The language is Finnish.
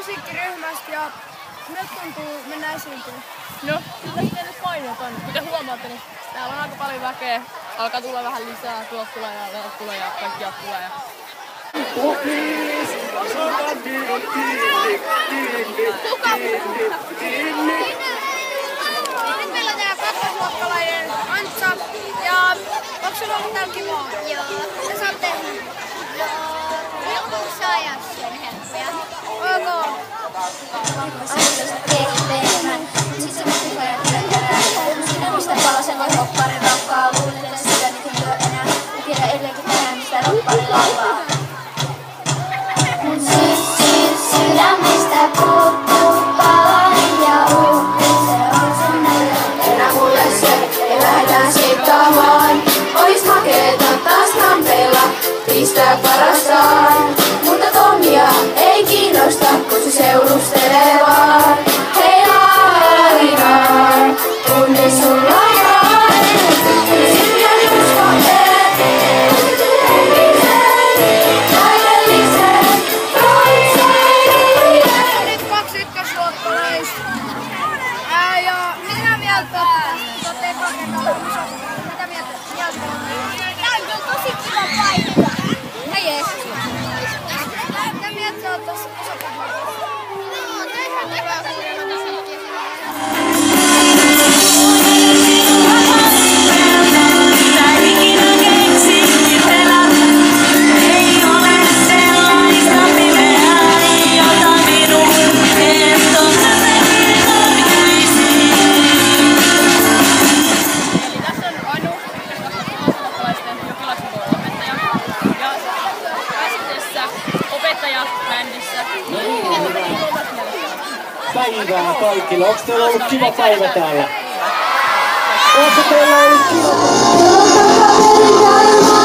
musiikkiryhmästä ja nyt tuntuu mennä esiintyä. No, mitä sitten nyt paineet on? Kuten huomaatte, niin täällä on aika paljon väkeä. Alkaa tulla vähän lisää, tuolta tulee ja täältä tulee ja kaikkialta tulee. Nyt meillä on täällä kakkosluokkalainen Antsa ja onko sulla ollut täällä kivaa? Joo. Mitä sä oot tehnyt? Joku sajassa on helppoja. Ok. Asioista kehteenä. Sit se mistä kojan sinä mistä palasen voi hopparin rakkaa. Luulen, että sitä niitä työ enää. Ja tiedä edelleenkin tänään mistä roppari laulaa. Mun sydämestä puuttuu palanen ja uhri. Se on sun näköinen. Mulle se ei lähdetään sekamaan. Ois makeeta taas kampeilla. Pistää parastaan. Mutta Tommia ei kiinnosta, kun se seurustelee vaan. Hei aina, kunnes sulla on rainen. Sitten usko Nyt 2 ykkösluokkalaista. Ja mitä mieltä olette ekaa kertaa musakalla? Mitä mieltä olette? Tää on kyllä tosi kiva paikka. Ei ees. Mitä mieltä sä oot tossa musakalla? No, tää on ihan kiva kuunnella musiikkia. Päivää kaikille. Onko teillä ollut kiva päivä täällä? Onko teillä ollut kiva päivä?